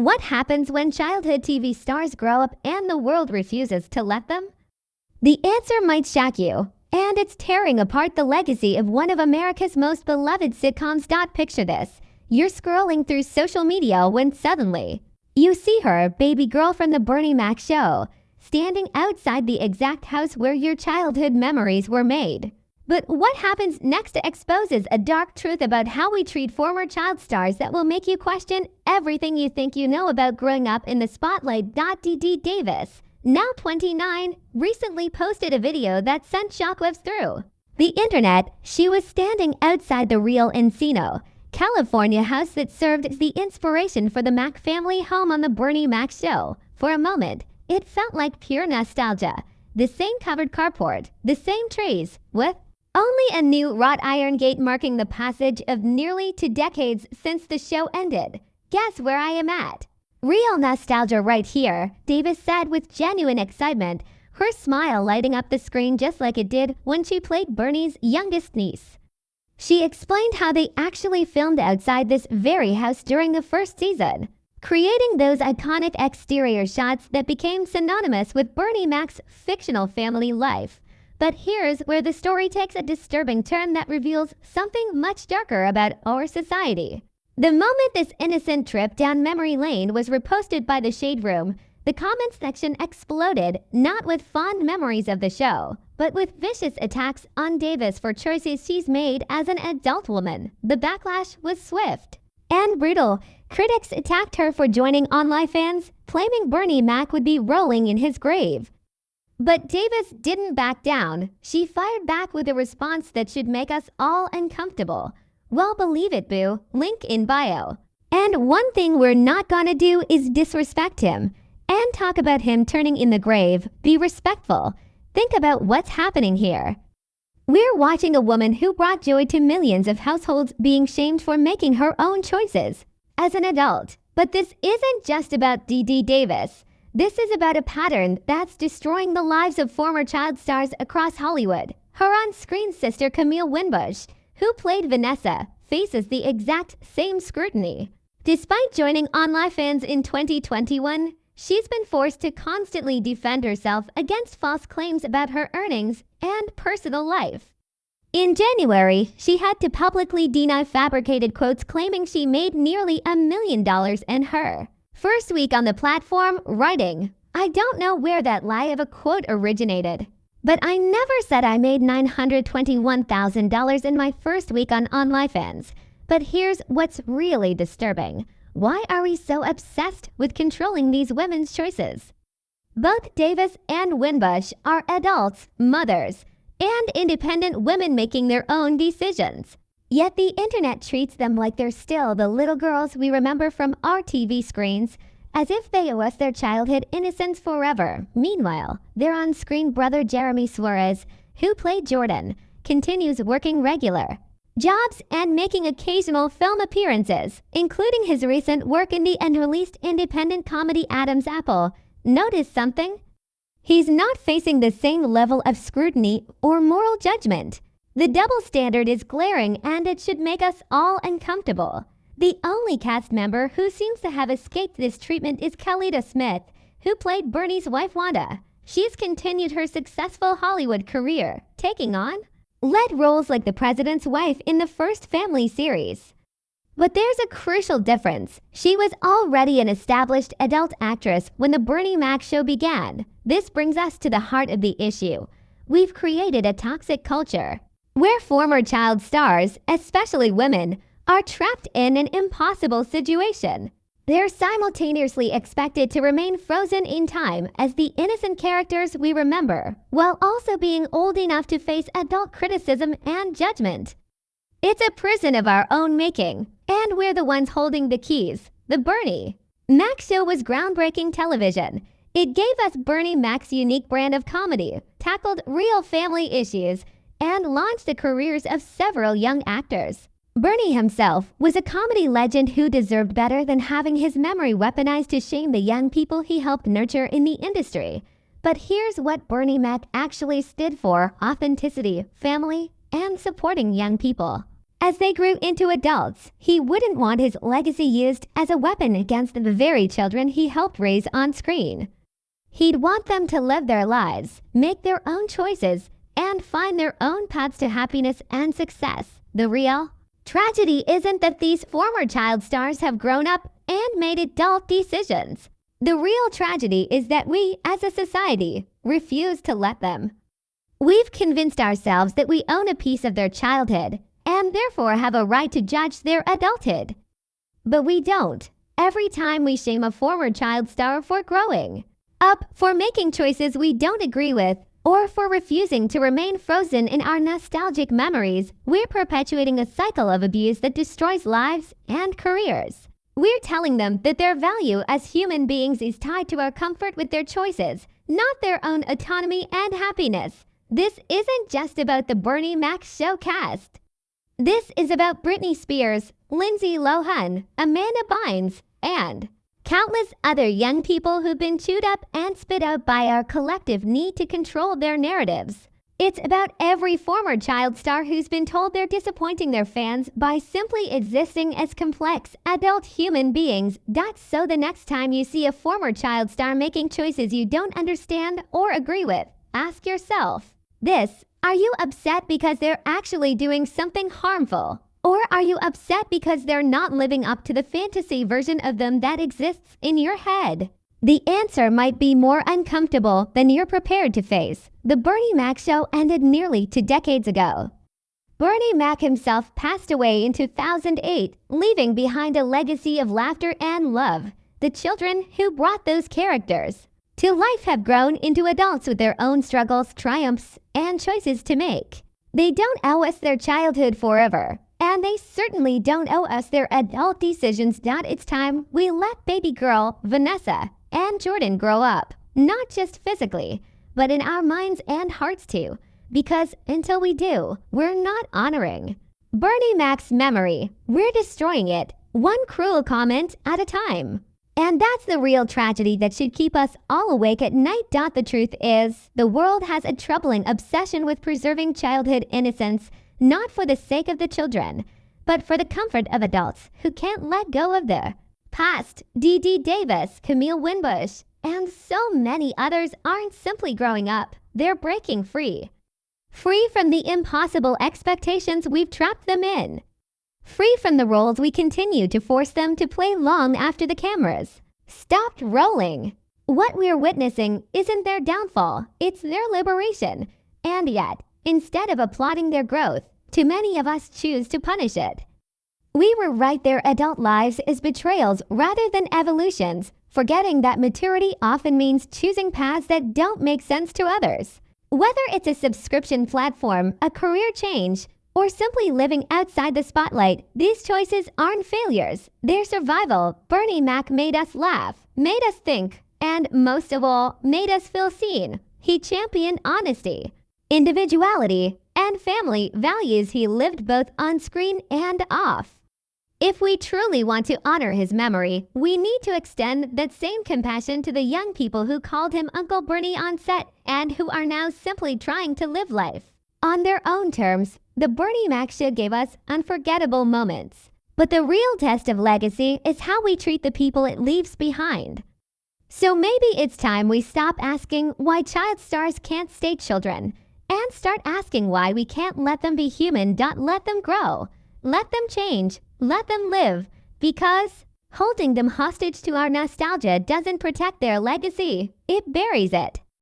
What happens when childhood TV stars grow up and the world refuses to let them? The answer might shock you, and it's tearing apart the legacy of one of America's most beloved sitcoms. Picture this. You're scrolling through social media when suddenly you see her, baby girl from the Bernie Mac show, standing outside the exact house where your childhood memories were made. But what happens next exposes a dark truth about how we treat former child stars that will make you question everything you think you know about growing up in the spotlight. Dee Dee Davis, now 29, recently posted a video that sent shockwaves through the internet. She was standing outside the real Encino, California house that served as the inspiration for the Mac family home on the Bernie Mac show. For a moment, it felt like pure nostalgia. The same covered carport, the same trees, with only a new wrought iron gate marking the passage of nearly 2 decades since the show ended. Guess where I am at? Real nostalgia right here, Davis said with genuine excitement, her smile lighting up the screen just like it did when she played Bernie's youngest niece. She explained how they actually filmed outside this very house during the first season, creating those iconic exterior shots that became synonymous with Bernie Mac's fictional family life. But here's where the story takes a disturbing turn that reveals something much darker about our society. The moment this innocent trip down memory lane was reposted by the Shade Room, the comments section exploded, not with fond memories of the show, but with vicious attacks on Davis for choices she's made as an adult woman. The backlash was swift and brutal. Critics attacked her for joining OnlyFans, claiming Bernie Mac would be rolling in his grave. But Davis didn't back down. She fired back with a response that should make us all uncomfortable. Well, believe it, boo. Link in bio. And one thing we're not gonna do is disrespect him and talk about him turning in the grave. Be respectful. Think about what's happening here. We're watching a woman who brought joy to millions of households being shamed for making her own choices as an adult. But this isn't just about Dee Dee Davis. This is about a pattern that's destroying the lives of former child stars across Hollywood. Her on-screen sister Camille Winbush, who played Vanessa, faces the exact same scrutiny. Despite joining OnlyFans in 2021, she's been forced to constantly defend herself against false claims about her earnings and personal life. In January, she had to publicly deny fabricated quotes claiming she made nearly $1 million in her first week on the platform, writing, "I don't know where that lie of a quote originated, but I never said I made $921,000 in my first week on OnlyFans. But here's what's really disturbing. Why are we so obsessed with controlling these women's choices?" Both Davis and Winbush are adults, mothers, and independent women making their own decisions. Yet the internet treats them like they're still the little girls we remember from our TV screens, as if they owe us their childhood innocence forever. Meanwhile, their on-screen brother Jeremy Suarez, who played Jordan, continues working regular jobs and making occasional film appearances, including his recent work in the unreleased independent comedy Adam's Apple. Notice something? He's not facing the same level of scrutiny or moral judgment. The double standard is glaring, and it should make us all uncomfortable. The only cast member who seems to have escaped this treatment is Kelida Smith, who played Bernie's wife Wanda. She's continued her successful Hollywood career, taking on lead roles like the president's wife in the first Family series. But there's a crucial difference. She was already an established adult actress when the Bernie Mac show began. This brings us to the heart of the issue. We've created a toxic culture where former child stars, especially women, are trapped in an impossible situation. They're simultaneously expected to remain frozen in time as the innocent characters we remember, while also being old enough to face adult criticism and judgment. It's a prison of our own making, and we're the ones holding the keys. The Bernie Mac show was groundbreaking television. It gave us Bernie Mac's unique brand of comedy, tackled real family issues, and launched the careers of several young actors. Bernie himself was a comedy legend who deserved better than having his memory weaponized to shame the young people he helped nurture in the industry. But here's what Bernie Mac actually stood for: authenticity, family, and supporting young people. As they grew into adults, he wouldn't want his legacy used as a weapon against the very children he helped raise on screen. He'd want them to live their lives, make their own choices, and find their own paths to happiness and success. The real tragedy isn't that these former child stars have grown up and made adult decisions. The real tragedy is that we, as a society, refuse to let them. We've convinced ourselves that we own a piece of their childhood and therefore have a right to judge their adulthood. But we don't. Every time we shame a former child star for growing up, for making choices we don't agree with, or for refusing to remain frozen in our nostalgic memories, we're perpetuating a cycle of abuse that destroys lives and careers. We're telling them that their value as human beings is tied to our comfort with their choices, not their own autonomy and happiness. This isn't just about the Bernie Mac show cast. This is about Britney Spears, Lindsay Lohan, Amanda Bynes, and countless other young people who've been chewed up and spit out by our collective need to control their narratives. It's about every former child star who's been told they're disappointing their fans by simply existing as complex adult human beings. That's so the next time you see a former child star making choices you don't understand or agree with, ask yourself this: are you upset because they're actually doing something harmful? Or are you upset because they're not living up to the fantasy version of them that exists in your head? The answer might be more uncomfortable than you're prepared to face. The Bernie Mac show ended nearly 2 decades ago. Bernie Mac himself passed away in 2008, leaving behind a legacy of laughter and love. The children who brought those characters to life have grown into adults with their own struggles, triumphs, and choices to make. They don't owe us their childhood forever, and they certainly don't owe us their adult decisions. It's time we let baby girl Vanessa and Jordan grow up, not just physically, but in our minds and hearts too, because until we do, we're not honoring Bernie Mac's memory. We're destroying it, one cruel comment at a time. And that's the real tragedy that should keep us all awake at night. The truth is, the world has a troubling obsession with preserving childhood innocence, not for the sake of the children, but for the comfort of adults who can't let go of the past. Dee Dee Davis, Camille Winbush, and so many others aren't simply growing up, they're breaking free. Free from the impossible expectations we've trapped them in. Free from the roles we continue to force them to play long after the cameras stopped rolling. What we're witnessing isn't their downfall, it's their liberation. And yet, instead of applauding their growth, too many of us choose to punish it. We rewrite their adult lives as betrayals rather than evolutions, forgetting that maturity often means choosing paths that don't make sense to others. Whether it's a subscription platform, a career change, or simply living outside the spotlight, these choices aren't failures. They're survival. Bernie Mac made us laugh, made us think, and most of all, made us feel seen. He championed honesty, individuality, and family values. He lived both on screen and off. If we truly want to honor his memory, we need to extend that same compassion to the young people who called him Uncle Bernie on set and who are now simply trying to live life on their own terms. The Bernie Mac show gave us unforgettable moments, but the real test of legacy is how we treat the people it leaves behind. So maybe it's time we stop asking why child stars can't stay children and start asking why we can't let them be human. Let them grow, let them change, let them live, because holding them hostage to our nostalgia doesn't protect their legacy, it buries it.